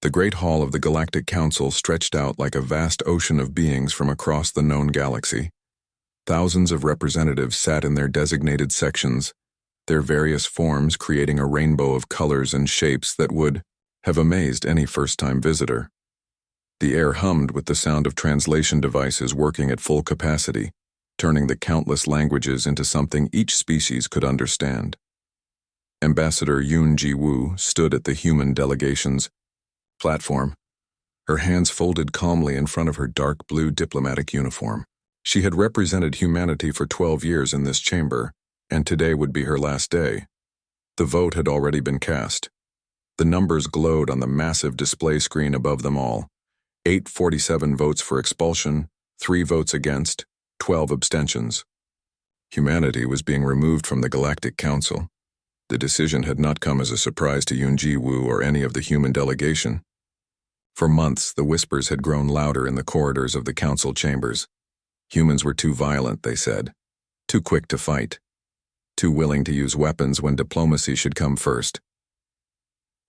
The Great Hall of the Galactic Council stretched out like a vast ocean of beings from across the known galaxy. Thousands of representatives sat in their designated sections, their various forms creating a rainbow of colors and shapes that would have amazed any first-time visitor. The air hummed with the sound of translation devices working at full capacity, turning the countless languages into something each species could understand. Ambassador Yoon Ji-woo stood at the human delegation's platform, her hands folded calmly in front of her dark blue diplomatic uniform. She had represented humanity for 12 years in this chamber, and today would be her last day. The vote had already been cast. The numbers glowed on the massive display screen above them all. 847 votes for expulsion, 3 votes against, 12 abstentions. Humanity was being removed from the Galactic Council. The decision had not come as a surprise to Yoon Ji-woo or any of the human delegation. For months, the whispers had grown louder in the corridors of the council chambers. Humans were too violent, they said, too quick to fight, too willing to use weapons when diplomacy should come first.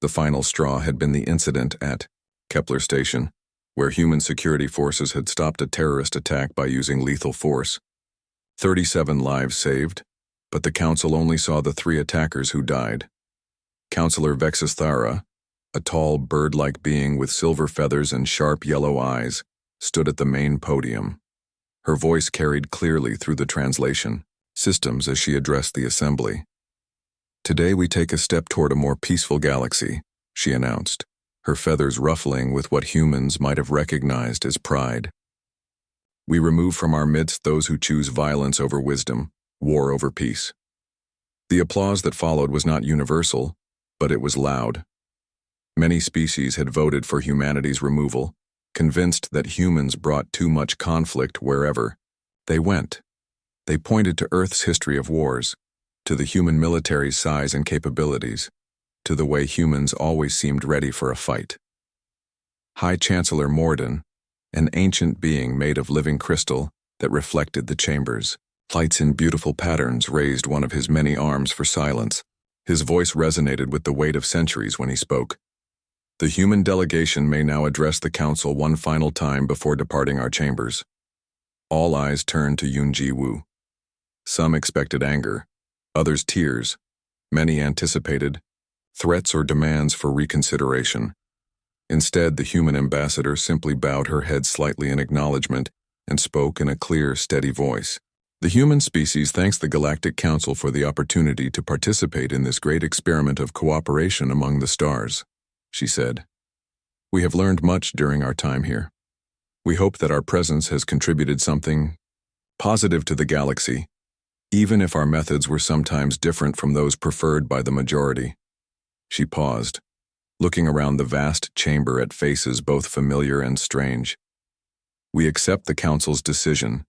The final straw had been the incident at Kepler Station, where human security forces had stopped a terrorist attack by using lethal force. 37 lives saved, but the council only saw the 3 attackers who died. Councillor Vexithara, a tall bird-like being with silver feathers and sharp yellow eyes, stood at the main podium. Her voice carried clearly through the translation systems as she addressed the assembly. "Today we take a step toward a more peaceful galaxy," she announced, her feathers ruffling with what humans might have recognized as pride. "We remove from our midst those who choose violence over wisdom, war over peace." The applause that followed was not universal, but it was loud. Many species had voted for humanity's removal, convinced that humans brought too much conflict wherever they went. They pointed to Earth's history of wars, to the human military's size and capabilities, to the way humans always seemed ready for a fight. High Chancellor Morden, an ancient being made of living crystal that reflected the chambers, lights in beautiful patterns, raised one of his many arms for silence. His voice resonated with the weight of centuries when he spoke. "The human delegation may now address the council one final time before departing our chambers." All eyes turned to Yoon Ji-woo. Some expected anger, others tears. Many anticipated threats or demands for reconsideration. Instead, the human ambassador simply bowed her head slightly in acknowledgement and spoke in a clear, steady voice. "The human species thanks the Galactic Council for the opportunity to participate in this great experiment of cooperation among the stars," she said. "We have learned much during our time here. We hope that our presence has contributed something positive to the galaxy, even if our methods were sometimes different from those preferred by the majority." She paused, looking around the vast chamber at faces both familiar and strange. "We accept the Council's decision.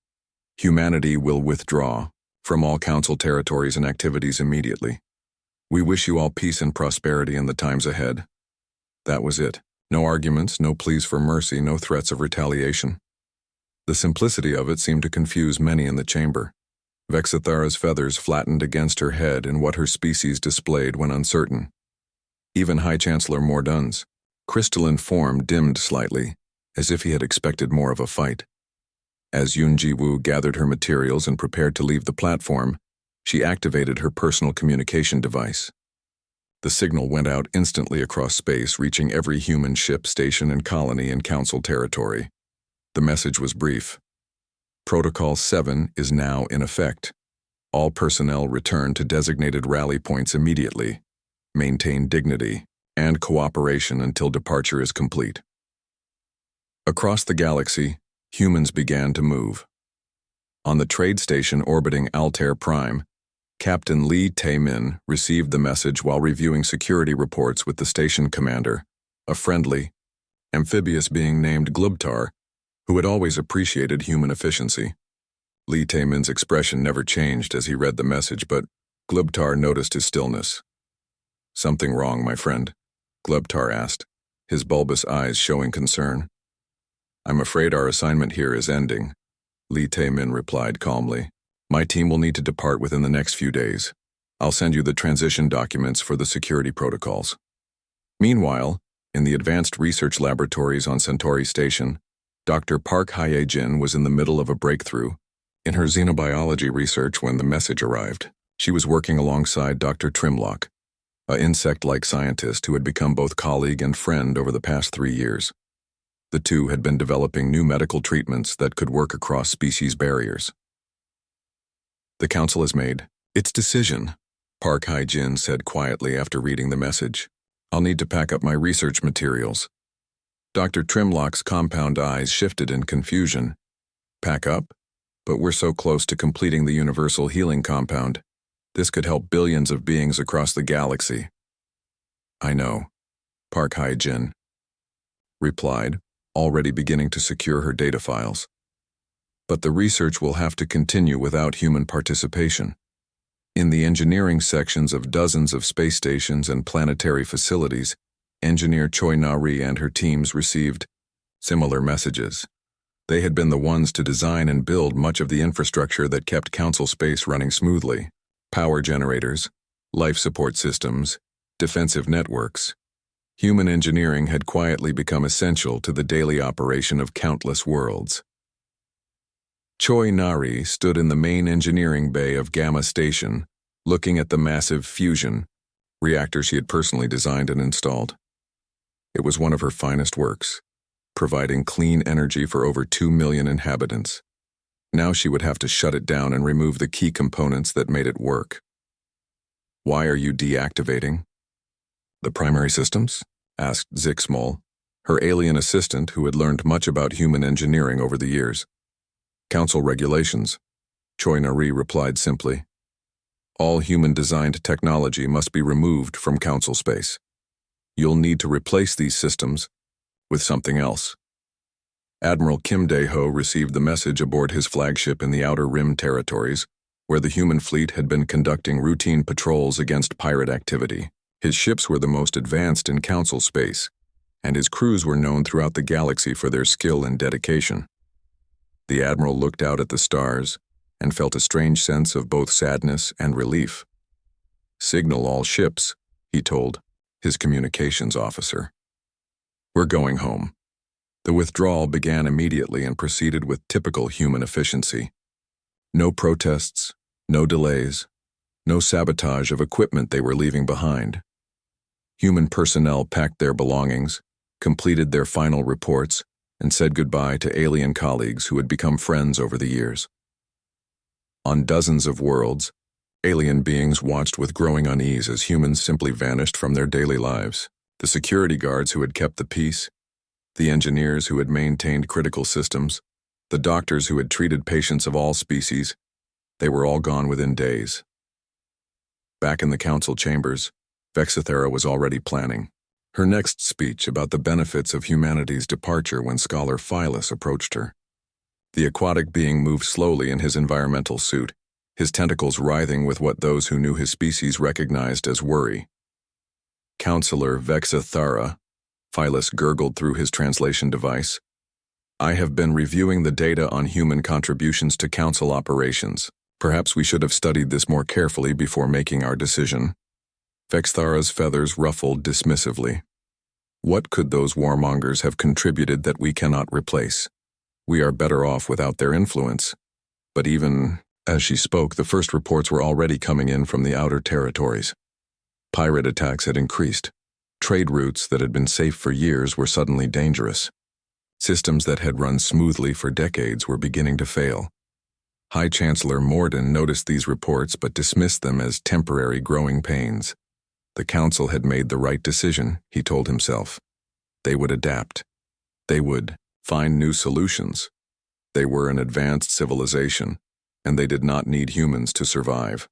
Humanity will withdraw from all Council territories and activities immediately. We wish you all peace and prosperity in the times ahead." That was it. No arguments, no pleas for mercy, no threats of retaliation. The simplicity of it seemed to confuse many in the chamber. Vexithara's feathers flattened against her head in what her species displayed when uncertain. Even High Chancellor Mordun's crystalline form dimmed slightly, as if he had expected more of a fight. As Yoon Ji-woo gathered her materials and prepared to leave the platform, she activated her personal communication device. The signal went out instantly across space, reaching every human ship, station, and colony in Council territory. The message was brief. Protocol 7 is now in effect. All personnel return to designated rally points immediately. Maintain dignity and cooperation until departure is complete. Across the galaxy, humans began to move. On the trade station orbiting Altair Prime, Captain Lee Tae-min received the message while reviewing security reports with the station commander, a friendly, amphibious being named Glubtar, who had always appreciated human efficiency. Lee Tae-min's expression never changed as he read the message, but Glubtar noticed his stillness. "Something wrong, my friend?" Glubtar asked, his bulbous eyes showing concern. "I'm afraid our assignment here is ending," Lee Tae-min replied calmly. "My team will need to depart within the next few days. I'll send you the transition documents for the security protocols." Meanwhile, In the advanced research laboratories on Centauri Station, Dr. Park Hye-jin was in the middle of a breakthrough in her xenobiology research when the message arrived. She was working alongside Dr. Trimlock, an insect-like scientist who had become both colleague and friend over the past 3 years. The two had been developing new medical treatments that could work across species barriers. "The Council has made its decision," Park Hye-jin said quietly after reading the message. "I'll need to pack up my research materials." Dr. Trimlock's compound eyes shifted in confusion. "Pack up? But we're so close to completing the universal healing compound. This could help billions of beings across the galaxy." "I know," Park Hye-jin replied, already beginning to secure her data files. "But the research will have to continue without human participation. In the engineering sections of dozens of space stations and planetary facilities, engineer Choi Na-ri and her teams received similar messages. They had been the ones to design and build much of the infrastructure that kept Council space running smoothly: power generators, life support systems, defensive networks. Human engineering had quietly become essential to the daily operation of countless worlds. Choi Na-ri stood in the main engineering bay of Gamma Station, looking at the massive fusion reactor she had personally designed and installed. It was one of her finest works, providing clean energy for over 2 million inhabitants. Now she would have to shut it down and remove the key components that made it work. "Why are you deactivating the primary systems?" asked Zixmol, her alien assistant who had learned much about human engineering over the years. "Council regulations," Choi Na-ri replied simply. "All human-designed technology must be removed from Council space. You'll need to replace these systems with something else." Admiral Kim Dae-ho received the message aboard his flagship in the Outer Rim territories, where the human fleet had been conducting routine patrols against pirate activity. His ships were the most advanced in Council space, and his crews were known throughout the galaxy for their skill and dedication. The Admiral looked out at the stars and felt a strange sense of both sadness and relief. "Signal all ships," he told his communications officer. "We're going home." The withdrawal began immediately and proceeded with typical human efficiency. No protests, no delays, no sabotage of equipment they were leaving behind. Human personnel packed their belongings, completed their final reports, and said goodbye to alien colleagues who had become friends over the years. On dozens of worlds, alien beings watched with growing unease as humans simply vanished from their daily lives. The security guards who had kept the peace, the engineers who had maintained critical systems, the doctors who had treated patients of all species, they were all gone within days. Back in the Council chambers, Vexithera was already planning her next speech about the benefits of humanity's departure when Scholar Phyllis approached her. The aquatic being moved slowly in his environmental suit, his tentacles writhing with what those who knew his species recognized as worry. "Counselor Vexithera," Phyllis gurgled through his translation device, "I have been reviewing the data on human contributions to Council operations. Perhaps we should have studied this more carefully before making our decision." Vexthara's feathers ruffled dismissively. "What could those warmongers have contributed that we cannot replace? We are better off without their influence." But even as she spoke, the first reports were already coming in from the outer territories. Pirate attacks had increased. Trade routes that had been safe for years were suddenly dangerous. Systems that had run smoothly for decades were beginning to fail. High Chancellor Morden noticed these reports but dismissed them as temporary growing pains. The Council had made the right decision, he told himself. They would adapt. They would find new solutions. They were an advanced civilization, and they did not need humans to survive.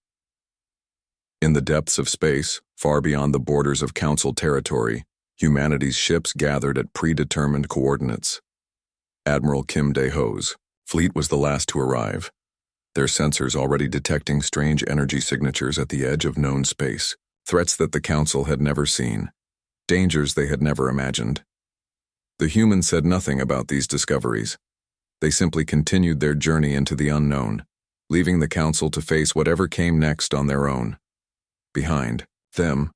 In the depths of space, far beyond the borders of Council territory, humanity's ships gathered at predetermined coordinates. Admiral Kim Dae-ho's fleet was the last to arrive, their sensors already detecting strange energy signatures at the edge of known space, threats that the Council had never seen, dangers they had never imagined. The humans said nothing about these discoveries. They simply continued their journey into the unknown, leaving the Council to face whatever came next on their own. Behind them,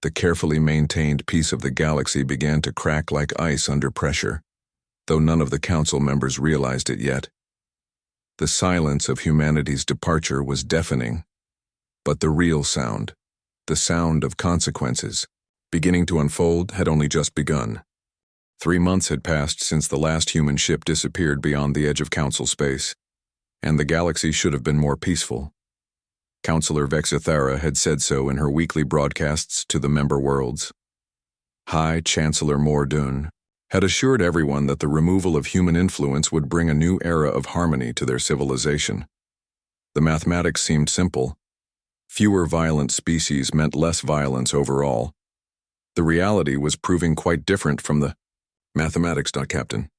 The carefully maintained piece of the galaxy began to crack like ice under pressure, though none of the council members realized it yet. The silence of humanity's departure was deafening, but the real sound, the sound of consequences, beginning to unfold, had only just begun. 3 months had passed since the last human ship disappeared beyond the edge of Council space, and the galaxy should have been more peaceful. Counselor Vexithara had said so in her weekly broadcasts to the member worlds. High Chancellor Mordoon had assured everyone that the removal of human influence would bring a new era of harmony to their civilization. The mathematics seemed simple. Fewer violent species meant less violence overall. The reality was proving quite different from the mathematics. Captain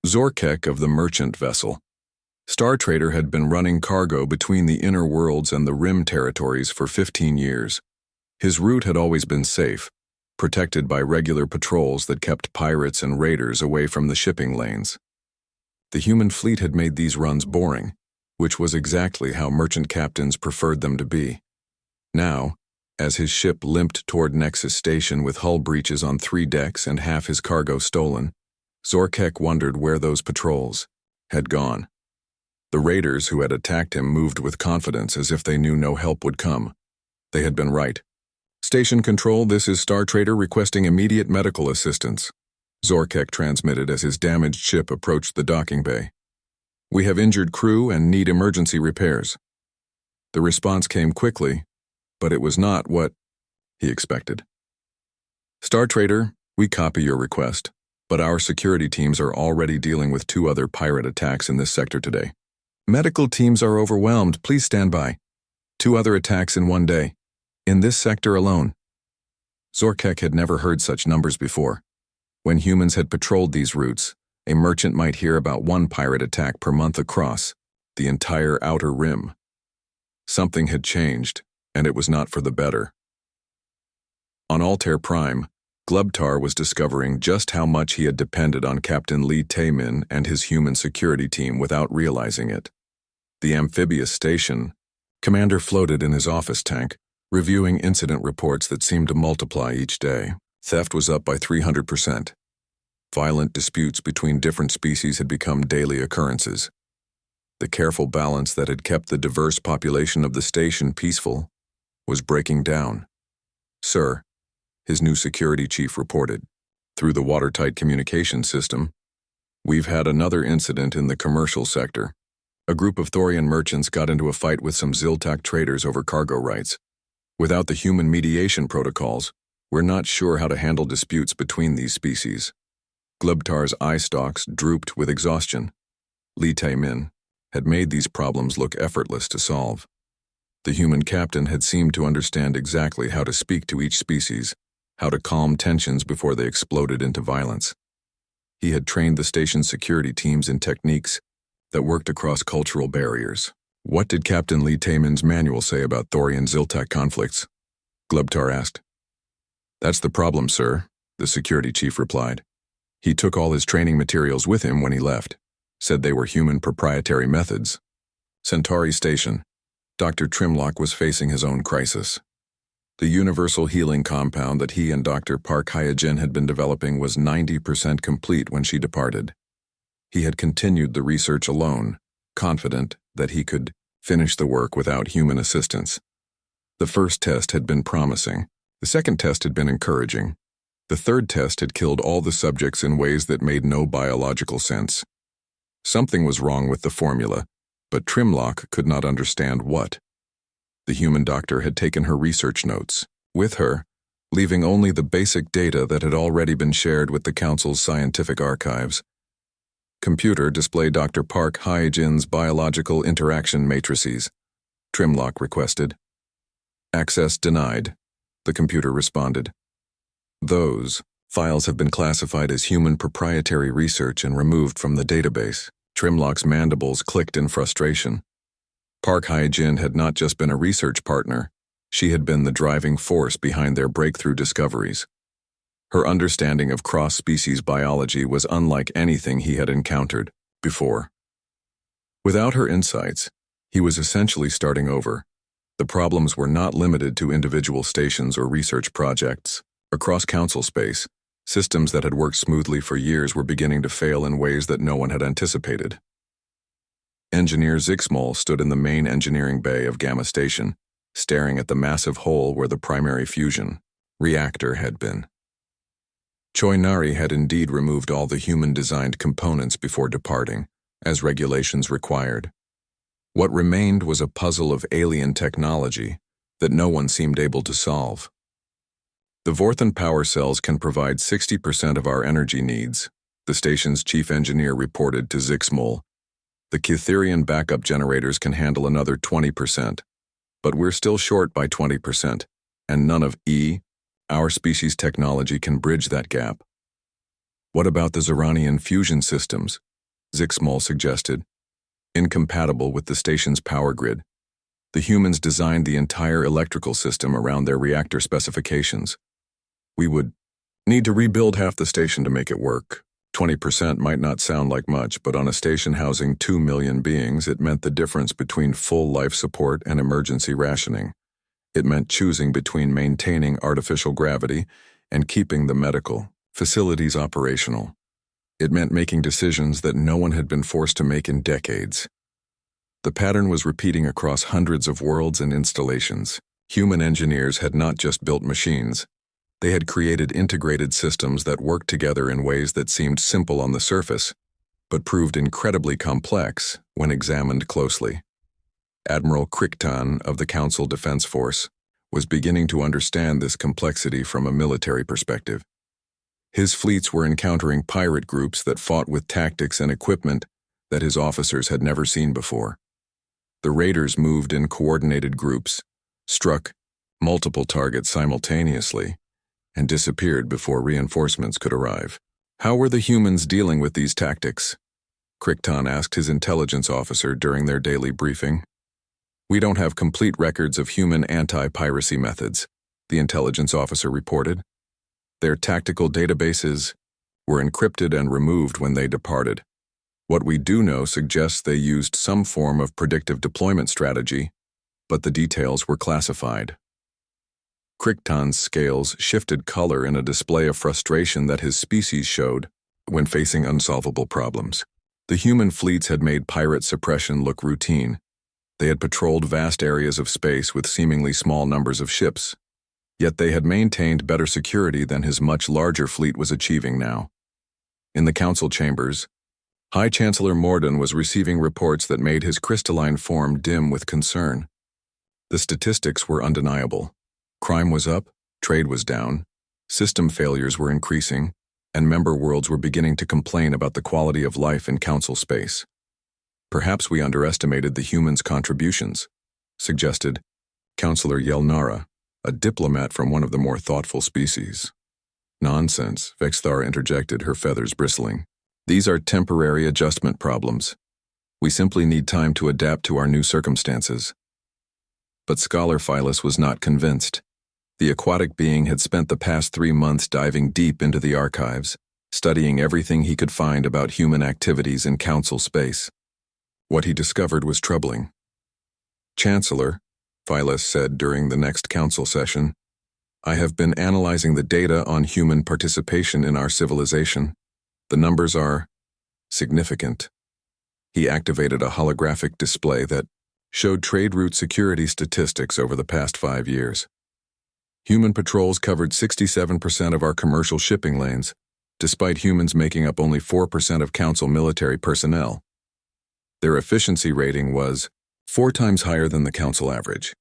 Zorkek of the merchant vessel Star Trader had been running cargo between the inner worlds and the rim territories for 15 years. His route had always been safe, protected by regular patrols that kept pirates and raiders away from the shipping lanes. The human fleet had made these runs boring, which was exactly how merchant captains preferred them to be. Now, as his ship limped toward Nexus Station with hull breaches on 3 decks and half his cargo stolen, Zorkek wondered where those patrols had gone. The raiders who had attacked him moved with confidence as if they knew no help would come. They had been right. "Station Control, this is Star Trader requesting immediate medical assistance," Zorkek transmitted as his damaged ship approached the docking bay. "We have injured crew and need emergency repairs." The response came quickly, but it was not what he expected. "Star Trader, we copy your request, but our security teams are already dealing with 2 other pirate attacks in this sector today. Medical teams are overwhelmed. Please stand by. 2 other attacks in 1 day. In this sector alone." Zorkek had never heard such numbers before. When humans had patrolled these routes, a merchant might hear about 1 pirate attack per month across the entire outer rim. Something had changed, and it was not for the better. On Altair Prime, Glubtar was discovering just how much he had depended on Captain Lee Taemin and his human security team without realizing it. The amphibious station, Commander floated in his office tank, reviewing incident reports that seemed to multiply each day. Theft was up by 300%. Violent disputes between different species had become daily occurrences. The careful balance that had kept the diverse population of the station peaceful was breaking down. "Sir," his new security chief reported, through the watertight communication system, "we've had another incident in the commercial sector. A group of Thorian merchants got into a fight with some Ziltak traders over cargo rights. Without the human mediation protocols, we're not sure how to handle disputes between these species." Glubtar's eye stalks drooped with exhaustion. Lee Taemin had made these problems look effortless to solve. The human captain had seemed to understand exactly how to speak to each species, how to calm tensions before they exploded into violence. He had trained the station's security teams in techniques that worked across cultural barriers. "What did Captain Lee Taemin's manual say about Thorian Ziltak conflicts?" Glubtar asked. "That's the problem, sir," the security chief replied. "He took all his training materials with him when he left, said they were human proprietary methods." Centauri Station, Dr. Trimlock was facing his own crisis. The universal healing compound that he and Dr. Park Hyojin had been developing was 90% complete when she departed. He had continued the research alone, confident that he could finish the work without human assistance. The first test had been promising. The second test had been encouraging. The third test had killed all the subjects in ways that made no biological sense. Something was wrong with the formula, but Trimlock could not understand what. The human doctor had taken her research notes with her, leaving only the basic data that had already been shared with the Council's scientific archives. "Computer, display Dr. Park Hyojin's biological interaction matrices," Trimlock requested. "Access denied," the computer responded. "Those files have been classified as human proprietary research and removed from the database." Trimlock's mandibles clicked in frustration. Park Hyojin had not just been a research partner, she had been the driving force behind their breakthrough discoveries. Her understanding of cross-species biology was unlike anything he had encountered before. Without her insights, he was essentially starting over. The problems were not limited to individual stations or research projects. Across Council space, systems that had worked smoothly for years were beginning to fail in ways that no one had anticipated. Engineer Zixmol stood in the main engineering bay of Gamma Station, staring at the massive hole where the primary fusion reactor had been. Choi Nari had indeed removed all the human-designed components before departing, as regulations required. What remained was a puzzle of alien technology that no one seemed able to solve. The Vorthan power cells can provide 60% of our energy needs, the station's chief engineer reported to Zixmol. The Kytherian backup generators can handle another 20%, but we're still short by 20%, and none of our species' technology can bridge that gap. What about the Zeranian fusion systems? Zixmol suggested. Incompatible with the station's power grid. The humans designed the entire electrical system around their reactor specifications. We would need to rebuild half the station to make it work. 20% might not sound like much, but on a station housing 2 million beings, it meant the difference between full life support and emergency rationing. It meant choosing between maintaining artificial gravity and keeping the medical facilities operational. It meant making decisions that no one had been forced to make in decades. The pattern was repeating across hundreds of worlds and installations. Human engineers had not just built machines. They had created integrated systems that worked together in ways that seemed simple on the surface, but proved incredibly complex when examined closely. Admiral Crichton of the Council Defense Force was beginning to understand this complexity from a military perspective. His fleets were encountering pirate groups that fought with tactics and equipment that his officers had never seen before. The raiders moved in coordinated groups, struck multiple targets simultaneously, and disappeared before reinforcements could arrive. How were the humans dealing with these tactics? Crichton asked his intelligence officer during their daily briefing. We don't have complete records of human anti-piracy methods, the intelligence officer reported. Their tactical databases were encrypted and removed when they departed. What we do know suggests they used some form of predictive deployment strategy, but the details were classified. Crichton's scales shifted color in a display of frustration that his species showed when facing unsolvable problems. The human fleets had made pirate suppression look routine. They had patrolled vast areas of space with seemingly small numbers of ships. Yet they had maintained better security than his much larger fleet was achieving now. In the council chambers, High Chancellor Morden was receiving reports that made his crystalline form dim with concern. The statistics were undeniable. Crime was up, trade was down, system failures were increasing, and member worlds were beginning to complain about the quality of life in council space. Perhaps we underestimated the humans' contributions, suggested Councillor Yelnara, a diplomat from one of the more thoughtful species. Nonsense, Vexthar interjected, her feathers bristling. These are temporary adjustment problems. We simply need time to adapt to our new circumstances. But Scholar Phyllis was not convinced. The aquatic being had spent the past 3 months diving deep into the archives, studying everything he could find about human activities in council space. What he discovered was troubling. Chancellor, Phyllis said during the next council session, I have been analyzing the data on human participation in our civilization. The numbers are significant. He activated a holographic display that showed trade route security statistics over the past 5 years. Human patrols covered 67% of our commercial shipping lanes, despite humans making up only 4% of council military personnel. Their efficiency rating was 4 times higher than the council average.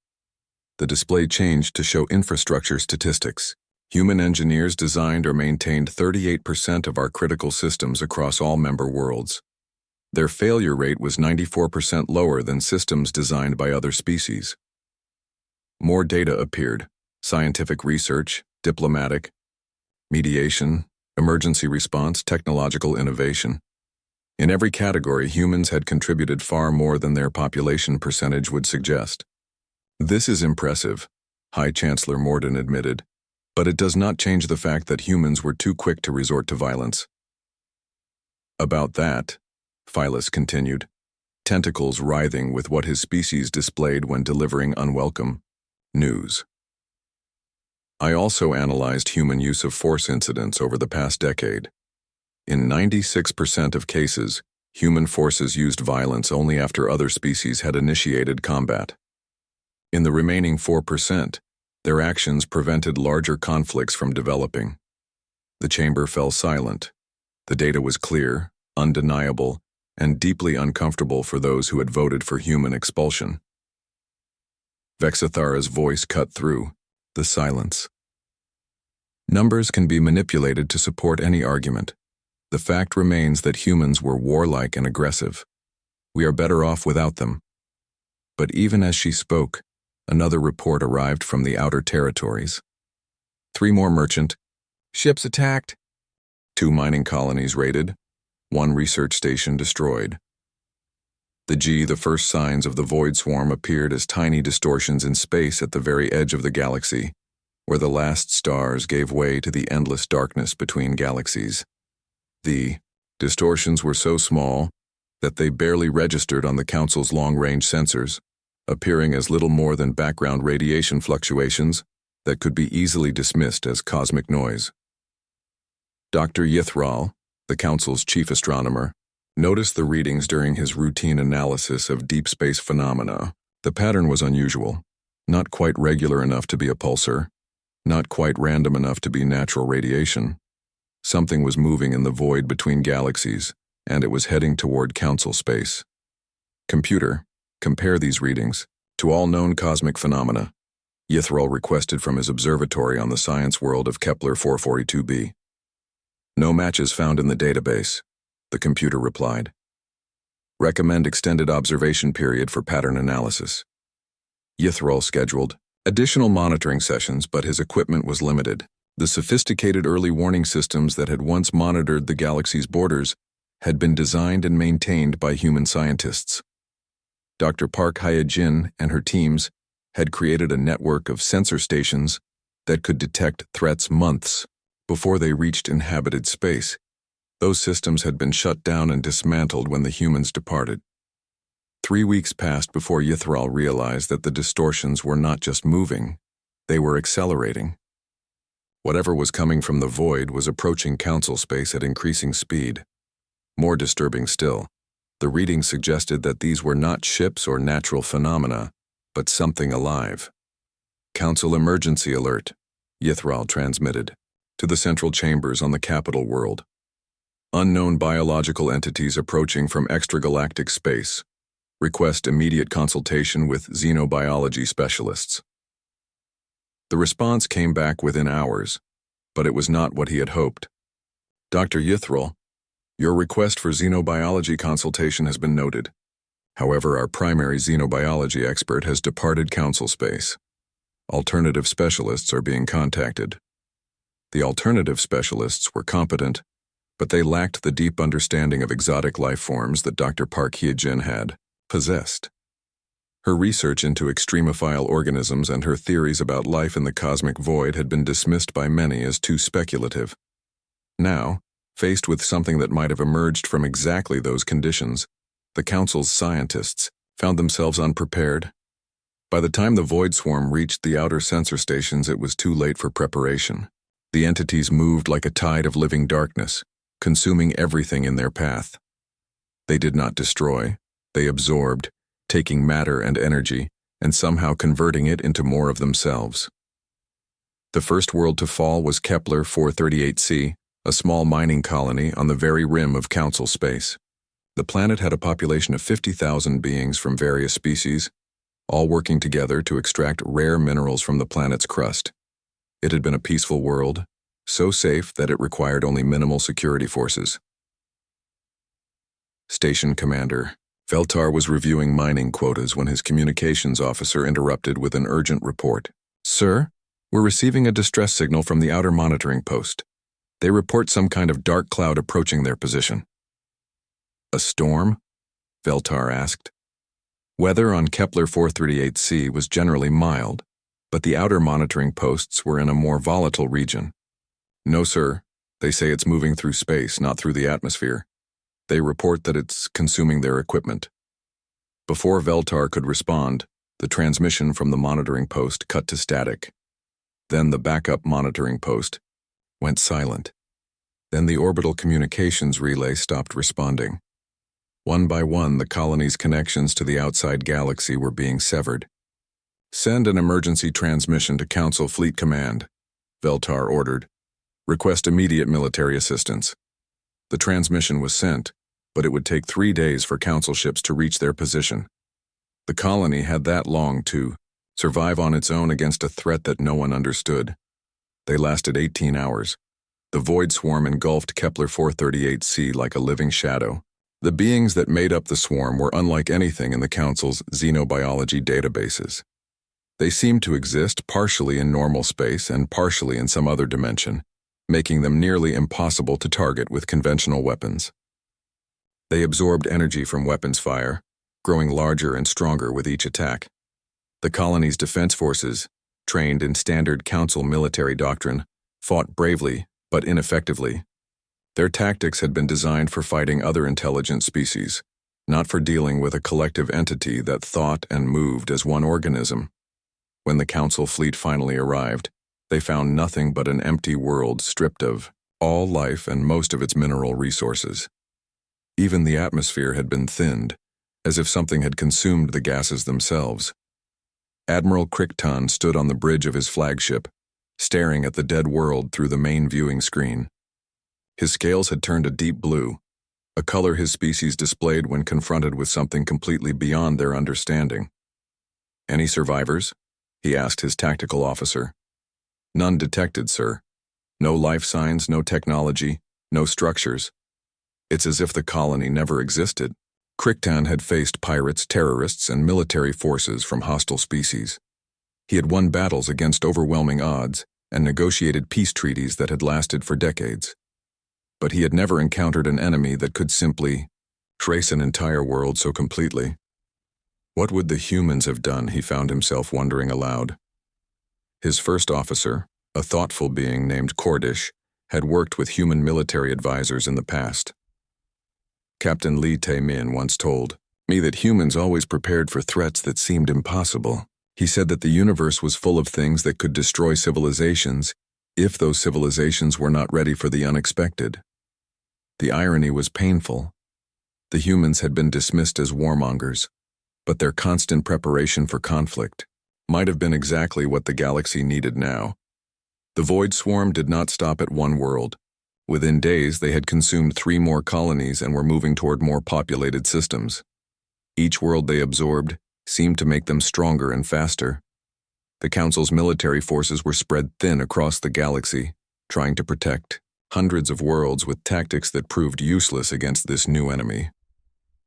The display changed to show infrastructure statistics. Human engineers designed or maintained 38% of our critical systems across all member worlds. Their failure rate was 94% lower than systems designed by other species. More data appeared: scientific research, diplomatic, mediation, emergency response, technological innovation. In every category, humans had contributed far more than their population percentage would suggest. This is impressive, High Chancellor Morden admitted, but it does not change the fact that humans were too quick to resort to violence. About that, Phyllis continued, tentacles writhing with what his species displayed when delivering unwelcome news. I also analyzed human use of force incidents over the past decade. In 96% of cases, human forces used violence only after other species had initiated combat. In the remaining 4%, their actions prevented larger conflicts from developing. The chamber fell silent. The data was clear, undeniable, and deeply uncomfortable for those who had voted for human expulsion. Vexathara's voice cut through the silence. Numbers can be manipulated to support any argument. The fact remains that humans were warlike and aggressive. We are better off without them. But even as she spoke, another report arrived from the outer territories. 3 more merchant ships attacked, 2 mining colonies raided, 1 research station destroyed. The first signs of the void swarm appeared as tiny distortions in space at the very edge of the galaxy, where the last stars gave way to the endless darkness between galaxies. The distortions were so small that they barely registered on the Council's long-range sensors, appearing as little more than background radiation fluctuations that could be easily dismissed as cosmic noise. Dr. Yithral, the Council's chief astronomer, noticed the readings during his routine analysis of deep space phenomena. The pattern was unusual, not quite regular enough to be a pulsar, not quite random enough to be natural radiation. Something was moving in the void between galaxies, and it was heading toward Council space. Computer, compare these readings to all known cosmic phenomena, Yithral requested from his observatory on the science world of Kepler 442b. No matches found in the database, the computer replied. Recommend extended observation period for pattern analysis. Yithral scheduled additional monitoring sessions, but his equipment was limited. The sophisticated early warning systems that had once monitored the galaxy's borders had been designed and maintained by human scientists. Dr. Park Hyejin and her teams had created a network of sensor stations that could detect threats months before they reached inhabited space. Those systems had been shut down and dismantled when the humans departed. 3 weeks passed before Yithral realized that the distortions were not just moving, they were accelerating. Whatever was coming from the void was approaching Council space at increasing speed. More disturbing still, the readings suggested that these were not ships or natural phenomena, but something alive. Council emergency alert, Yithral transmitted, to the central chambers on the capital world. Unknown biological entities approaching from extragalactic space. Request immediate consultation with xenobiology specialists. The response came back within hours, but it was not what he had hoped. Dr. Yithral, your request for xenobiology consultation has been noted. However, our primary xenobiology expert has departed Council space. Alternative specialists are being contacted. The alternative specialists were competent, but they lacked the deep understanding of exotic life forms that Dr. Park Hyejin had possessed. Her research into extremophile organisms and her theories about life in the cosmic void had been dismissed by many as too speculative. Now, faced with something that might have emerged from exactly those conditions, the Council's scientists found themselves unprepared. By the time the void swarm reached the outer sensor stations, it was too late for preparation. The entities moved like a tide of living darkness, consuming everything in their path. They did not destroy, they absorbed, taking matter and energy, and somehow converting it into more of themselves. The first world to fall was Kepler 438c, a small mining colony on the very rim of Council space. The planet had a population of 50,000 beings from various species, all working together to extract rare minerals from the planet's crust. It had been a peaceful world, so safe that it required only minimal security forces. Station Commander Veltar was reviewing mining quotas when his communications officer interrupted with an urgent report. Sir, we're receiving a distress signal from the outer monitoring post. They report some kind of dark cloud approaching their position. A storm? Veltar asked. Weather on Kepler 438c was generally mild, but the outer monitoring posts were in a more volatile region. No, sir. They say it's moving through space, not through the atmosphere. They report that it's consuming their equipment. Before Veltar could respond, the transmission from the monitoring post cut to static. Then the backup monitoring post went silent. Then the orbital communications relay stopped responding. One by one, the colony's connections to the outside galaxy were being severed. "Send an emergency transmission to Council Fleet Command," Veltar ordered. "Request immediate military assistance." The transmission was sent, but it would take 3 days for Council ships to reach their position. The colony had that long to survive on its own against a threat that no one understood. They lasted 18 hours. The void swarm engulfed Kepler 438c like a living shadow. The beings that made up the swarm were unlike anything in the Council's xenobiology databases. They seemed to exist partially in normal space and partially in some other dimension, making them nearly impossible to target with conventional weapons. They absorbed energy from weapons fire, growing larger and stronger with each attack. The colony's defense forces, trained in standard Council military doctrine, fought bravely but ineffectively. Their tactics had been designed for fighting other intelligent species, not for dealing with a collective entity that thought and moved as one organism. When the Council fleet finally arrived, they found nothing but an empty world stripped of all life and most of its mineral resources. Even the atmosphere had been thinned, as if something had consumed the gases themselves. Admiral Crichton stood on the bridge of his flagship, staring at the dead world through the main viewing screen. His scales had turned a deep blue, a color his species displayed when confronted with something completely beyond their understanding. "Any survivors?" he asked his tactical officer. "None detected, sir. No life signs, no technology, no structures. It's as if the colony never existed." Crichton had faced pirates, terrorists, and military forces from hostile species. He had won battles against overwhelming odds and negotiated peace treaties that had lasted for decades. But he had never encountered an enemy that could simply trace an entire world so completely. What would the humans have done, he found himself wondering aloud. His first officer, a thoughtful being named Cordish, had worked with human military advisors in the past. Captain Lee Tae-min once told me that humans always prepared for threats that seemed impossible. He said that the universe was full of things that could destroy civilizations if those civilizations were not ready for the unexpected. The irony was painful. The humans had been dismissed as warmongers, but their constant preparation for conflict might have been exactly what the galaxy needed now. The void swarm did not stop at one world. Within days, they had consumed 3 more colonies and were moving toward more populated systems. Each world they absorbed seemed to make them stronger and faster. The Council's military forces were spread thin across the galaxy, trying to protect hundreds of worlds with tactics that proved useless against this new enemy.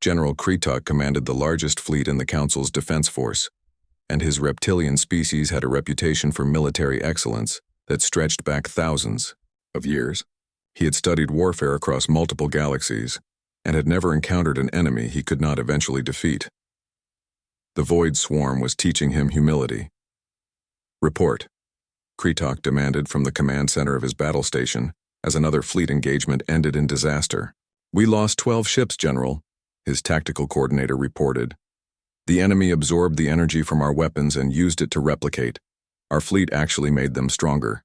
General Kretok commanded the largest fleet in the Council's defense force, and his reptilian species had a reputation for military excellence that stretched back thousands of years. He had studied warfare across multiple galaxies and had never encountered an enemy he could not eventually defeat. The void swarm was teaching him humility. "Report," Kretok demanded from the command center of his battle station as another fleet engagement ended in disaster. "We lost 12 ships, General," his tactical coordinator reported. "The enemy absorbed the energy from our weapons and used it to replicate. Our fleet actually made them stronger."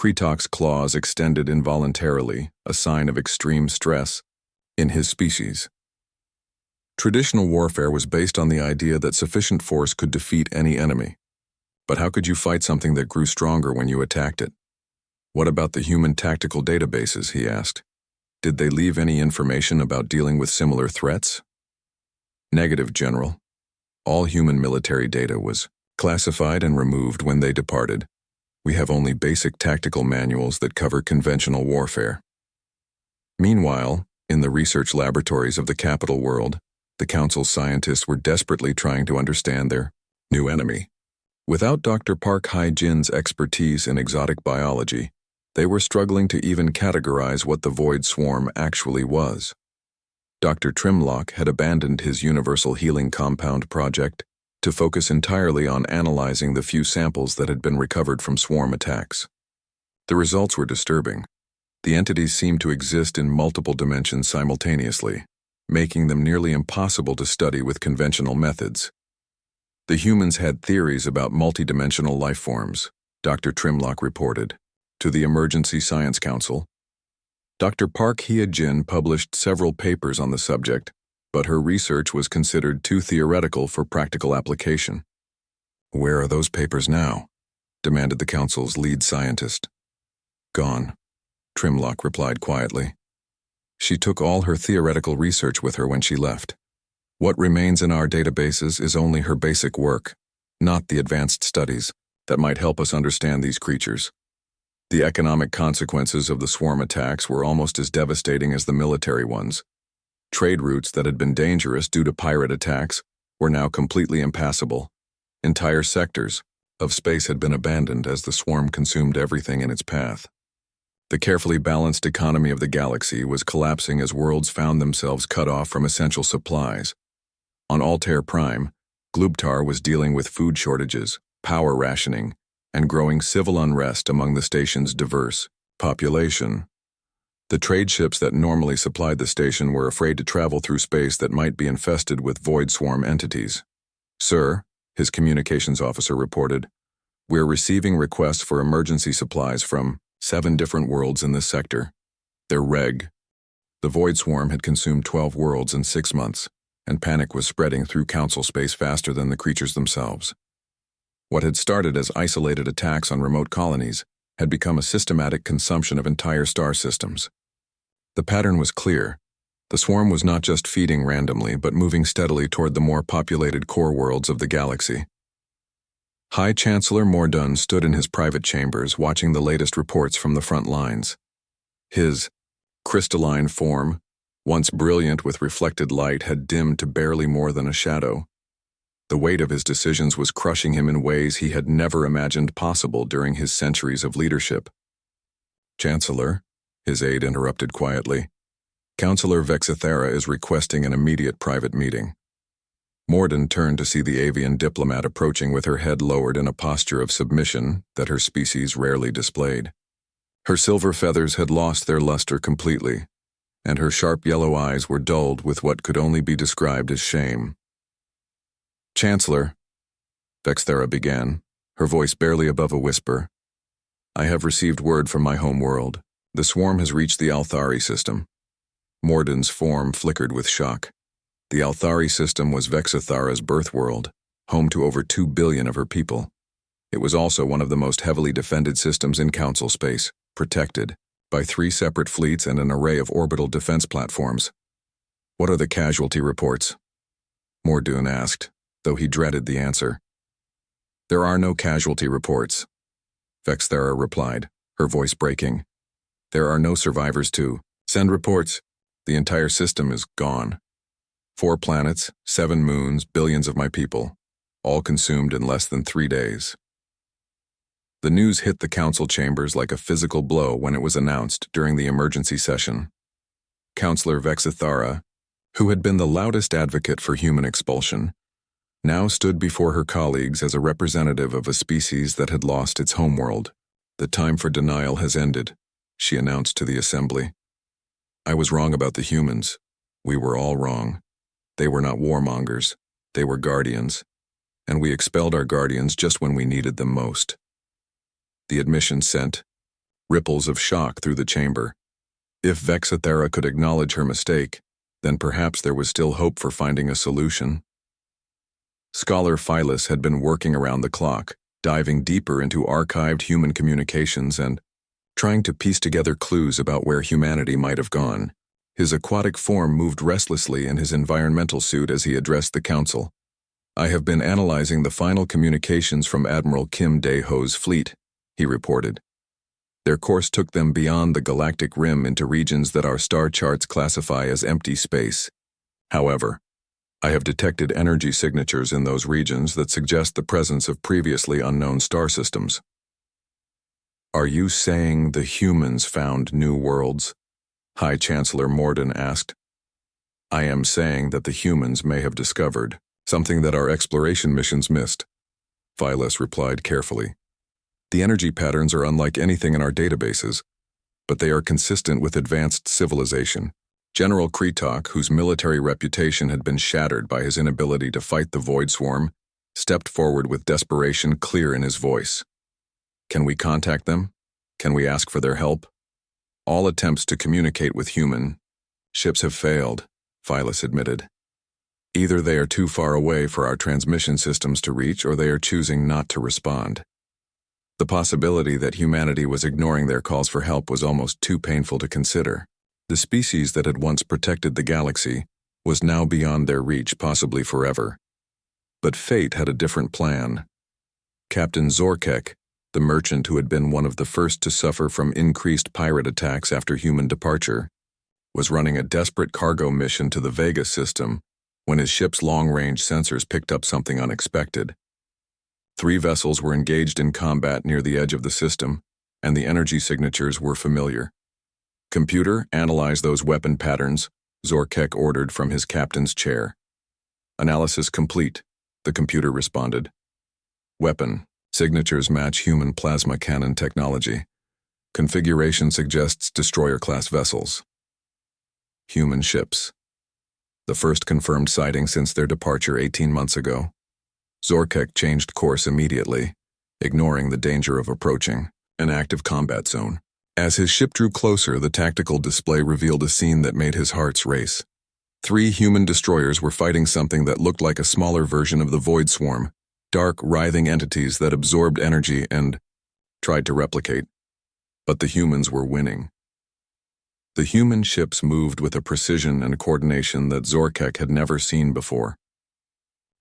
Kretok's claws extended involuntarily, a sign of extreme stress in his species. Traditional warfare was based on the idea that sufficient force could defeat any enemy. But how could you fight something that grew stronger when you attacked it? "What about the human tactical databases?" he asked. "Did they leave any information about dealing with similar threats?" "Negative, General. All human military data was classified and removed when they departed. We have only basic tactical manuals that cover conventional warfare." Meanwhile, in the research laboratories of the capital world, the Council scientists were desperately trying to understand their new enemy. Without Dr. Park Hae-jin's expertise in exotic biology, they were struggling to even categorize what the void swarm actually was. Dr. Trimlock had abandoned his universal healing compound project to focus entirely on analyzing the few samples that had been recovered from swarm attacks. The results were disturbing. The entities seemed to exist in multiple dimensions simultaneously. making them nearly impossible to study with conventional methods. The humans had theories about multidimensional life forms, Dr. Trimlock reported, to the Emergency Science Council. Dr. Park Hye-jin published several papers on the subject, but her research was considered too theoretical for practical application. "Where are those papers now?" demanded the council's lead scientist. "Gone," Trimlock replied quietly. "She took all her theoretical research with her when she left. What remains in our databases is only her basic work, not the advanced studies that might help us understand these creatures." The economic consequences of the swarm attacks were almost as devastating as the military ones. Trade routes that had been dangerous due to pirate attacks were now completely impassable. Entire sectors of space had been abandoned as the swarm consumed everything in its path. The carefully balanced economy of the galaxy was collapsing as worlds found themselves cut off from essential supplies. On Altair Prime, Glubtar was dealing with food shortages, power rationing, and growing civil unrest among the station's diverse population. The trade ships that normally supplied the station were afraid to travel through space that might be infested with void swarm entities. "Sir," his communications officer reported, "we're receiving requests for emergency supplies from 7 different worlds in this sector. They're reg." The void swarm had consumed 12 worlds in 6 months, and panic was spreading through Council space faster than the creatures themselves. What had started as isolated attacks on remote colonies had become a systematic consumption of entire star systems. The pattern was clear. The swarm was not just feeding randomly, but moving steadily toward the more populated core worlds of the galaxy. High Chancellor Mordun stood in his private chambers watching the latest reports from the front lines. His crystalline form, once brilliant with reflected light, had dimmed to barely more than a shadow. The weight of his decisions was crushing him in ways he had never imagined possible during his centuries of leadership. "Chancellor," his aide interrupted quietly, "Councillor Vexithera is requesting an immediate private meeting." Morden turned to see the avian diplomat approaching with her head lowered in a posture of submission that her species rarely displayed. Her silver feathers had lost their luster completely, and her sharp yellow eyes were dulled with what could only be described as shame. "Chancellor," Vexthera began, her voice barely above a whisper, "I have received word from my home world. The swarm has reached the Althari system." Morden's form flickered with shock. The Althari system was Vexithara's birth world, home to over 2 billion of her people. It was also one of the most heavily defended systems in Council space, protected by 3 separate fleets and an array of orbital defense platforms. "What are the casualty reports?" Mordun asked, though he dreaded the answer. "There are no casualty reports," Vexthera replied, her voice breaking. "There are no survivors to send reports. The entire system is gone. 4 planets, 7 moons, billions of my people, all consumed in less than 3 days." The news hit the council chambers like a physical blow when it was announced during the emergency session. Councillor Vexithara, who had been the loudest advocate for human expulsion, now stood before her colleagues as a representative of a species that had lost its homeworld. "The time for denial has ended," she announced to the assembly. "I was wrong about the humans. We were all wrong. They were not warmongers. They were guardians. And we expelled our guardians just when we needed them most." The admission sent ripples of shock through the chamber. If Vexithera could acknowledge her mistake, then perhaps there was still hope for finding a solution. Scholar Phyllis had been working around the clock, diving deeper into archived human communications and trying to piece together clues about where humanity might have gone. His aquatic form moved restlessly in his environmental suit as he addressed the council. "I have been analyzing the final communications from Admiral Kim Dae-ho's fleet," he reported. "Their course took them beyond the galactic rim into regions that our star charts classify as empty space. However, I have detected energy signatures in those regions that suggest the presence of previously unknown star systems." "Are you saying the humans found new worlds?" High Chancellor Morden asked. "I am saying that the humans may have discovered something that our exploration missions missed," Phyllis replied carefully. "The energy patterns are unlike anything in our databases, but they are consistent with advanced civilization. General Kretok, whose military reputation had been shattered by his inability to fight the Void Swarm, stepped forward with desperation clear in his voice. Can we contact them? Can we ask for their help? All attempts to communicate with human ships have failed, Phyllis admitted. Either they are too far away for our transmission systems to reach, or they are choosing not to respond. The possibility that humanity was ignoring their calls for help was almost too painful to consider. The species that had once protected the galaxy was now beyond their reach, possibly forever. But fate had a different plan. Captain Zorkek, the merchant who had been one of the first to suffer from increased pirate attacks after human departure, was running a desperate cargo mission to the Vega system when his ship's long-range sensors picked up something unexpected. 3 vessels were engaged in combat near the edge of the system, and the energy signatures were familiar. "Computer, analyze those weapon patterns," Zorkek ordered from his captain's chair. "Analysis complete," the computer responded. "Weapon. Signatures match human plasma cannon technology. Configuration suggests destroyer-class vessels. Human ships. The first confirmed sighting since their departure 18 months ago." Zorkek changed course immediately, ignoring the danger of approaching an active combat zone. As his ship drew closer, the tactical display revealed a scene that made his heart race. 3 human destroyers were fighting something that looked like a smaller version of the Void Swarm, dark, writhing entities that absorbed energy and tried to replicate. But the humans were winning. The human ships moved with a precision and coordination that Zorkek had never seen before.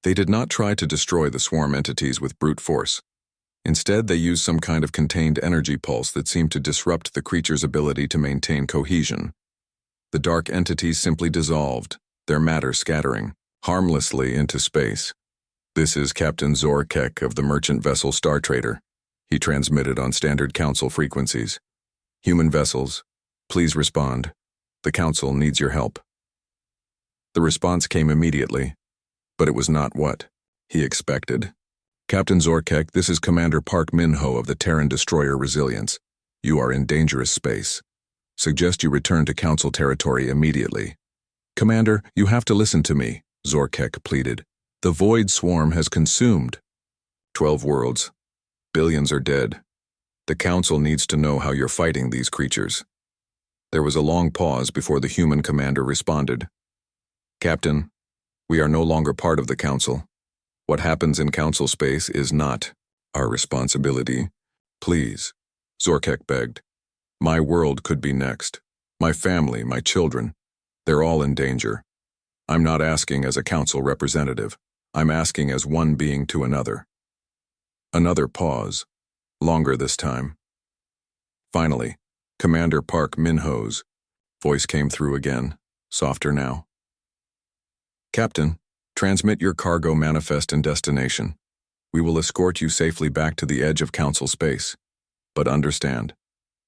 They did not try to destroy the swarm entities with brute force. Instead, they used some kind of contained energy pulse that seemed to disrupt the creature's ability to maintain cohesion. The dark entities simply dissolved, their matter scattering harmlessly into space. "This is Captain Zorkek of the merchant vessel Star Trader," he transmitted on standard Council frequencies. "Human vessels, please respond. The Council needs your help." The response came immediately, but it was not what he expected. "Captain Zorkek, this is Commander Park Minho of the Terran destroyer Resilience. You are in dangerous space. Suggest you return to Council territory immediately." "Commander, you have to listen to me," Zorkek pleaded. "The Void Swarm has consumed 12 worlds. Billions are dead. The Council needs to know how you're fighting these creatures." There was a long pause before the human commander responded. "Captain, we are no longer part of the Council. What happens in Council space is not our responsibility. Please," Zorkek begged. "My world could be next. My family, my children, they're all in danger. I'm not asking as a Council representative. I'm asking as one being to another." Another pause, longer this time. Finally, Commander Park Minho's voice came through again, softer now. "Captain, transmit your cargo manifest and destination. We will escort you safely back to the edge of Council space. But understand,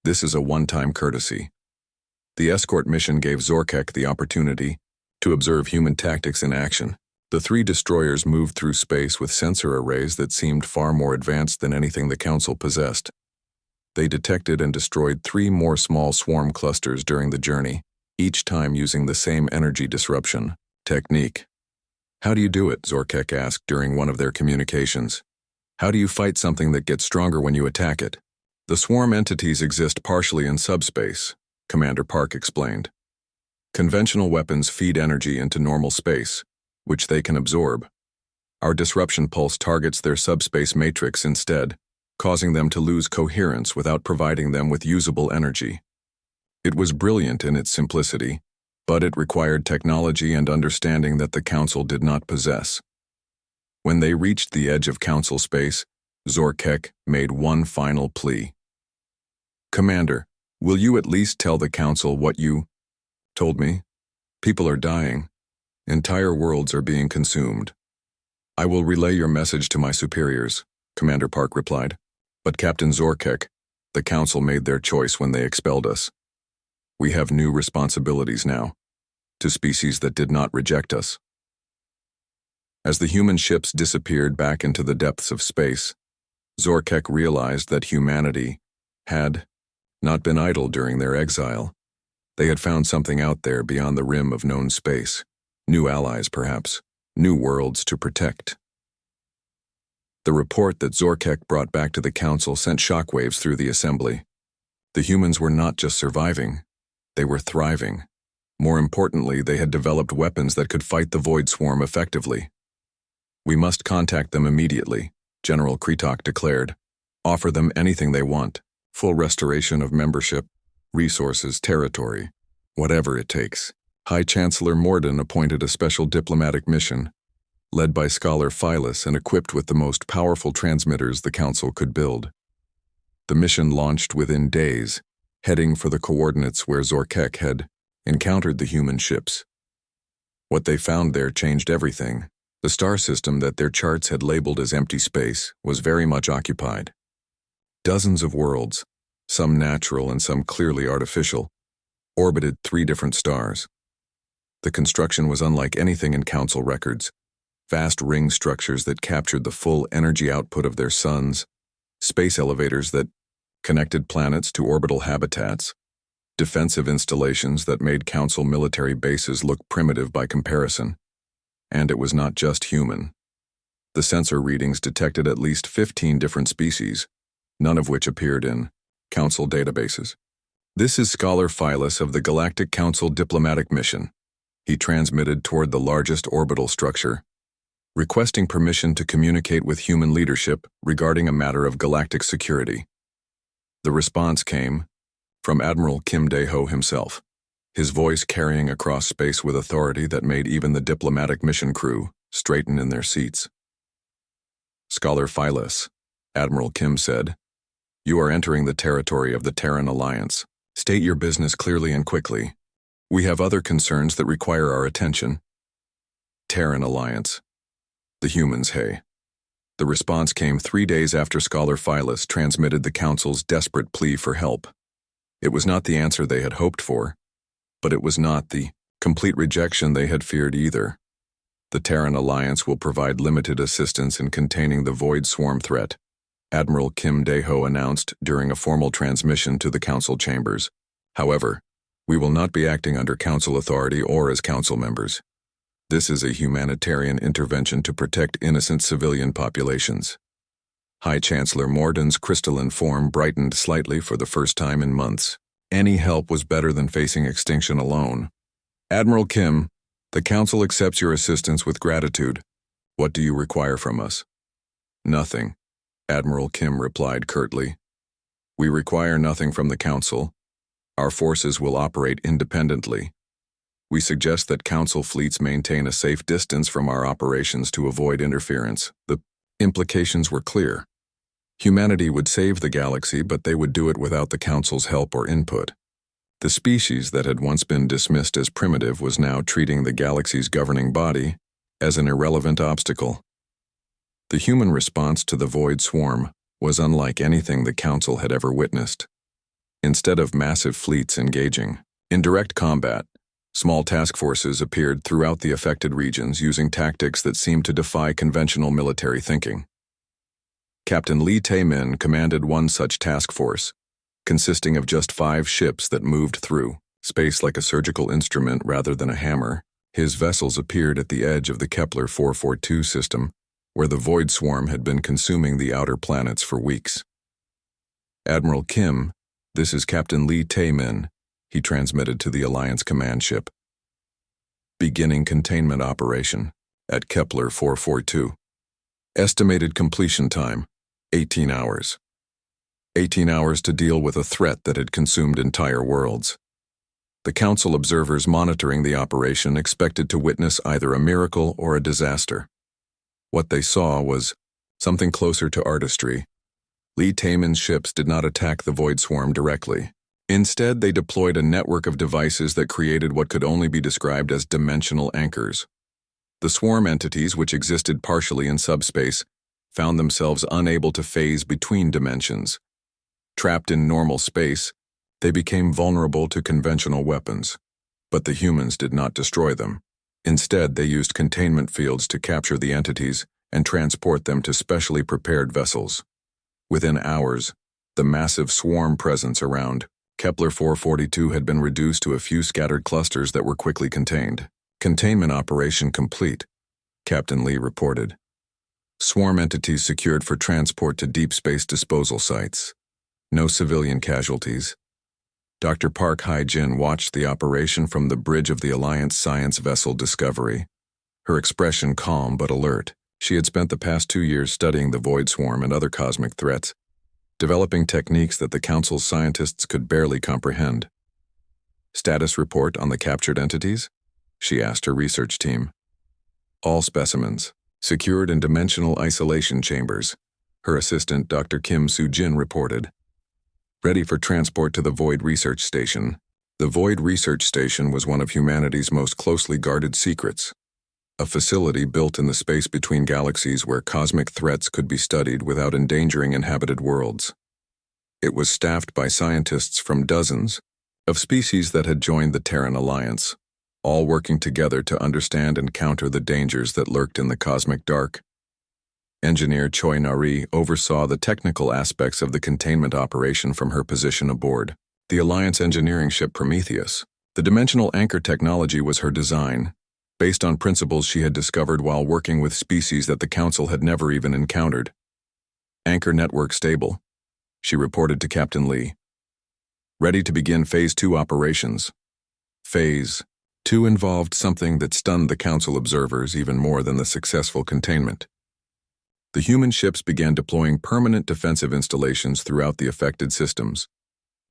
this is a one-time courtesy." The escort mission gave Zorkek the opportunity to observe human tactics in action. The 3 destroyers moved through space with sensor arrays that seemed far more advanced than anything the Council possessed. They detected and destroyed 3 more small swarm clusters during the journey, each time using the same energy disruption technique. "How do you do it?" Zorkek asked during one of their communications. "How do you fight something that gets stronger when you attack it?" "The swarm entities exist partially in subspace," Commander Park explained. "Conventional weapons feed energy into normal space, which they can absorb. Our disruption pulse targets their subspace matrix instead, causing them to lose coherence without providing them with usable energy." It was brilliant in its simplicity, but it required technology and understanding that the Council did not possess. When they reached the edge of Council space, Zorkek made one final plea. "Commander, will you at least tell the Council what you told me? People are dying. Entire worlds are being consumed." "I will relay your message to my superiors," Commander Park replied. "But Captain Zorkek, the Council made their choice when they expelled us. We have new responsibilities now, to species that did not reject us." As the human ships disappeared back into the depths of space, Zorkek realized that humanity had not been idle during their exile. They had found something out there beyond the rim of known space. New allies, perhaps. New worlds to protect. The report that Zorkek brought back to the Council sent shockwaves through the assembly. The humans were not just surviving, they were thriving. More importantly, they had developed weapons that could fight the Void Swarm effectively. "We must contact them immediately," General Kretok declared. "Offer them anything they want. Full restoration of membership, resources, territory, whatever it takes." High Chancellor Morden appointed a special diplomatic mission, led by Scholar Phyllis and equipped with the most powerful transmitters the Council could build. The mission launched within days, heading for the coordinates where Zorkek had encountered the human ships. What they found there changed everything. The star system that their charts had labeled as empty space was very much occupied. Dozens of worlds, some natural and some clearly artificial, orbited 3 different stars. The construction was unlike anything in Council records. Vast ring structures that captured the full energy output of their suns, space elevators that connected planets to orbital habitats, defensive installations that made Council military bases look primitive by comparison. And it was not just human. The sensor readings detected at least 15 different species, none of which appeared in Council databases. "This is Scholar Phyllis of the Galactic Council Diplomatic Mission," he transmitted toward the largest orbital structure, requesting permission to communicate with human leadership regarding a matter of galactic security. The response came from Admiral Kim Dae-ho himself, his voice carrying across space with authority that made even the diplomatic mission crew straighten in their seats. "Scholar Phyllis," Admiral Kim said, "you are entering the territory of the Terran Alliance. State your business clearly and quickly. We have other concerns that require our attention." Terran Alliance. The humans, hey. The response came 3 days after Scholar Phyllis transmitted the Council's desperate plea for help. It was not the answer they had hoped for, but it was not the complete rejection they had feared either. "The Terran Alliance will provide limited assistance in containing the Void Swarm threat," Admiral Kim Dae-ho announced during a formal transmission to the Council chambers. "However, we will not be acting under Council authority or as Council members. This is a humanitarian intervention to protect innocent civilian populations." High Chancellor Morden's crystalline form brightened slightly for the first time in months. Any help was better than facing extinction alone. "Admiral Kim, the Council accepts your assistance with gratitude. What do you require from us?" "Nothing," Admiral Kim replied curtly. "We require nothing from the Council. Our forces will operate independently. We suggest that Council fleets maintain a safe distance from our operations to avoid interference." The implications were clear. Humanity would save the galaxy, but they would do it without the Council's help or input. The species that had once been dismissed as primitive was now treating the galaxy's governing body as an irrelevant obstacle. The human response to the Void Swarm was unlike anything the Council had ever witnessed. Instead of massive fleets engaging in direct combat, small task forces appeared throughout the affected regions using tactics that seemed to defy conventional military thinking. Captain Lee Tae-min commanded one such task force, consisting of just 5 ships that moved through space like a surgical instrument rather than a hammer. His vessels appeared at the edge of the Kepler 442 system, where the Void Swarm had been consuming the outer planets for weeks. "Admiral Kim, this is Captain Lee Tae-min," he transmitted to the Alliance command ship. "Beginning containment operation at Kepler 442. Estimated completion time, 18 hours. 18 hours to deal with a threat that had consumed entire worlds." The Council observers monitoring the operation expected to witness either a miracle or a disaster. What they saw was something closer to artistry. Lee Taemin's ships did not attack the Void Swarm directly. Instead, they deployed a network of devices that created what could only be described as dimensional anchors. The swarm entities, which existed partially in subspace, found themselves unable to phase between dimensions. Trapped in normal space, they became vulnerable to conventional weapons. But the humans did not destroy them. Instead, they used containment fields to capture the entities and transport them to specially prepared vessels. Within hours, the massive swarm presence around Kepler 442 had been reduced to a few scattered clusters that were quickly contained. Containment operation complete, Captain Lee reported. Swarm entities secured for transport to deep space disposal sites. No civilian casualties. Dr. Park Hai-jin watched the operation from the bridge of the Alliance science vessel Discovery. Her expression calm but alert. She had spent the past 2 years studying the Void Swarm and other cosmic threats, developing techniques that the Council's scientists could barely comprehend. Status report on the captured entities? She asked her research team. All specimens, secured in dimensional isolation chambers, her assistant Dr. Kim Soo-jin reported. Ready for transport to the Void Research Station. The Void Research Station was one of humanity's most closely guarded secrets, a facility built in the space between galaxies where cosmic threats could be studied without endangering inhabited worlds. It was staffed by scientists from dozens of species that had joined the Terran Alliance, all working together to understand and counter the dangers that lurked in the cosmic dark. Engineer Choi Nari oversaw the technical aspects of the containment operation from her position aboard the Alliance engineering ship Prometheus. The dimensional anchor technology was her design, based on principles she had discovered while working with species that the Council had never even encountered. Anchor network stable, she reported to Captain Lee. Ready to begin Phase 2 operations. Phase 2 involved something that stunned the Council observers even more than the successful containment. The human ships began deploying permanent defensive installations throughout the affected systems,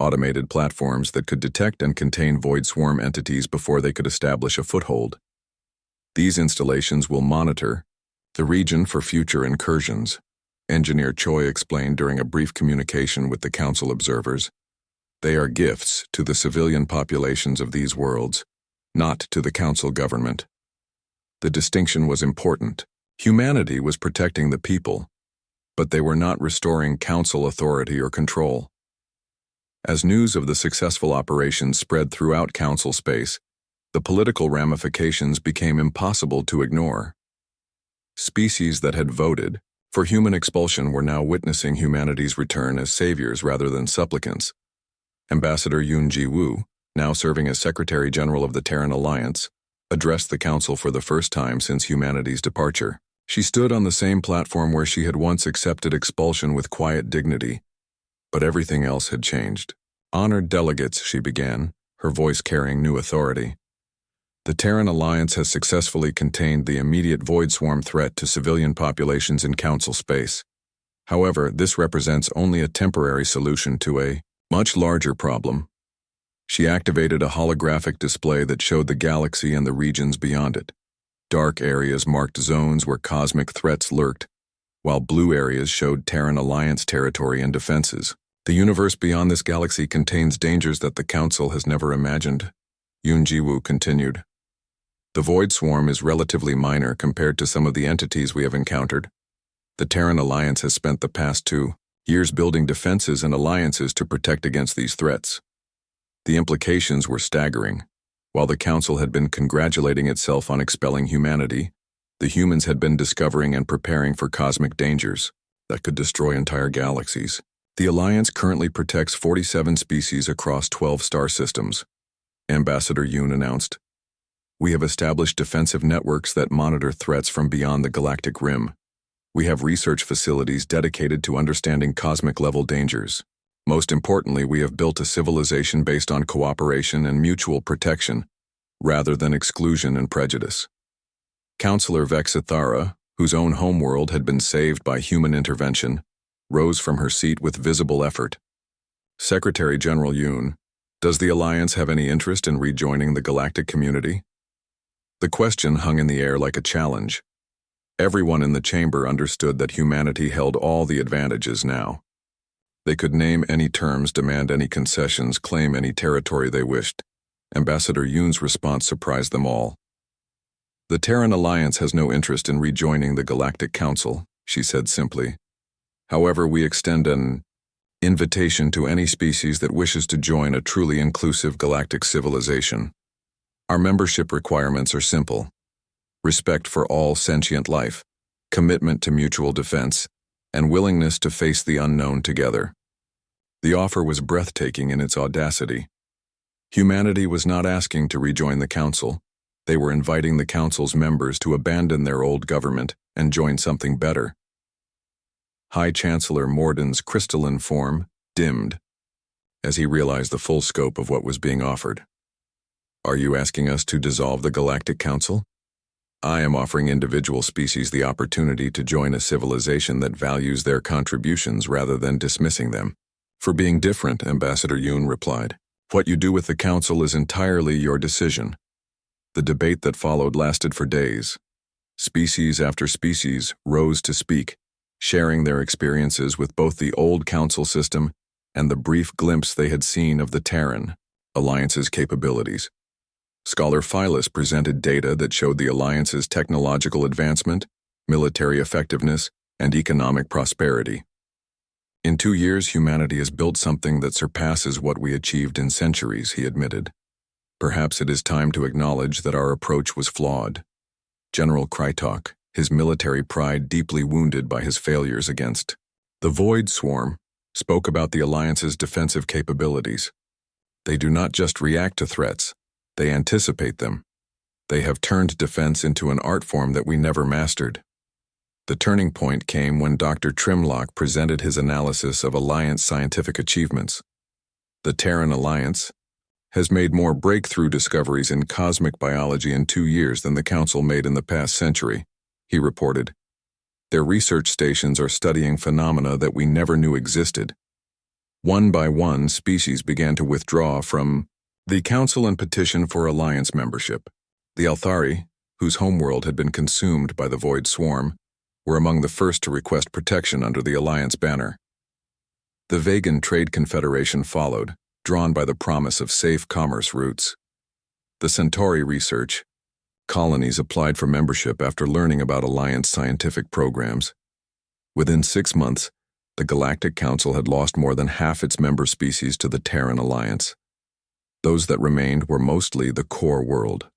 automated platforms that could detect and contain Void Swarm entities before they could establish a foothold. These installations will monitor the region for future incursions, Engineer Choi explained during a brief communication with the Council observers. They are gifts to the civilian populations of these worlds, not to the Council government. The distinction was important. Humanity was protecting the people, but they were not restoring Council authority or control. As news of the successful operation spread throughout Council space, the political ramifications became impossible to ignore. Species that had voted for human expulsion were now witnessing humanity's return as saviors rather than supplicants. Ambassador Yoon Ji-woo, now serving as Secretary General of the Terran Alliance, addressed the Council for the first time since humanity's departure. She stood on the same platform where she had once accepted expulsion with quiet dignity, but everything else had changed. Honored delegates, she began, her voice carrying new authority. The Terran Alliance has successfully contained the immediate Void Swarm threat to civilian populations in Council space. However, this represents only a temporary solution to a much larger problem. She activated a holographic display that showed the galaxy and the regions beyond it. Dark areas marked zones where cosmic threats lurked, while blue areas showed Terran Alliance territory and defenses. The universe beyond this galaxy contains dangers that the Council has never imagined, Yoon Ji-woo continued. The Void Swarm is relatively minor compared to some of the entities we have encountered. The Terran Alliance has spent the past 2 years building defenses and alliances to protect against these threats. The implications were staggering. While the Council had been congratulating itself on expelling humanity, the humans had been discovering and preparing for cosmic dangers that could destroy entire galaxies. The Alliance currently protects 47 species across 12 star systems, Ambassador Yoon announced. We have established defensive networks that monitor threats from beyond the galactic rim. We have research facilities dedicated to understanding cosmic-level dangers. Most importantly, we have built a civilization based on cooperation and mutual protection, rather than exclusion and prejudice. Councillor Vexithara, whose own homeworld had been saved by human intervention, rose from her seat with visible effort. Secretary General Yoon, does the Alliance have any interest in rejoining the galactic community? The question hung in the air like a challenge. Everyone in the chamber understood that humanity held all the advantages now. They could name any terms, demand any concessions, claim any territory they wished. Ambassador Yoon's response surprised them all. The Terran Alliance has no interest in rejoining the Galactic Council, she said simply. However, we extend an invitation to any species that wishes to join a truly inclusive galactic civilization. Our membership requirements are simple: respect for all sentient life, commitment to mutual defense, and willingness to face the unknown together. The offer was breathtaking in its audacity. Humanity was not asking to rejoin the Council. They were inviting the Council's members to abandon their old government and join something better. High Chancellor Morden's crystalline form dimmed as he realized the full scope of what was being offered. Are you asking us to dissolve the Galactic Council? I am offering individual species the opportunity to join a civilization that values their contributions rather than dismissing them. For being different, Ambassador Yoon replied. What you do with the Council is entirely your decision. The debate that followed lasted for days. Species after species rose to speak, sharing their experiences with both the old Council system and the brief glimpse they had seen of the Terran Alliance's capabilities. Scholar Phyllis presented data that showed the Alliance's technological advancement, military effectiveness, and economic prosperity. In 2 years, humanity has built something that surpasses what we achieved in centuries, he admitted. Perhaps it is time to acknowledge that our approach was flawed. General Krytok, his military pride deeply wounded by his failures against the Void Swarm, spoke about the Alliance's defensive capabilities. They do not just react to threats, they anticipate them. They have turned defense into an art form that we never mastered. The turning point came when Dr. Trimlock presented his analysis of Alliance scientific achievements. The Terran Alliance has made more breakthrough discoveries in cosmic biology in 2 years than the Council made in the past century, he reported. Their research stations are studying phenomena that we never knew existed. One by one, species began to withdraw from the Council and petition for Alliance membership. The Althari, whose homeworld had been consumed by the Void Swarm, were among the first to request protection under the Alliance banner. The Vegan Trade Confederation followed, drawn by the promise of safe commerce routes. The Centauri research colonies applied for membership after learning about Alliance scientific programs. Within 6 months, the Galactic Council had lost more than half its member species to the Terran Alliance. Those that remained were mostly the core world.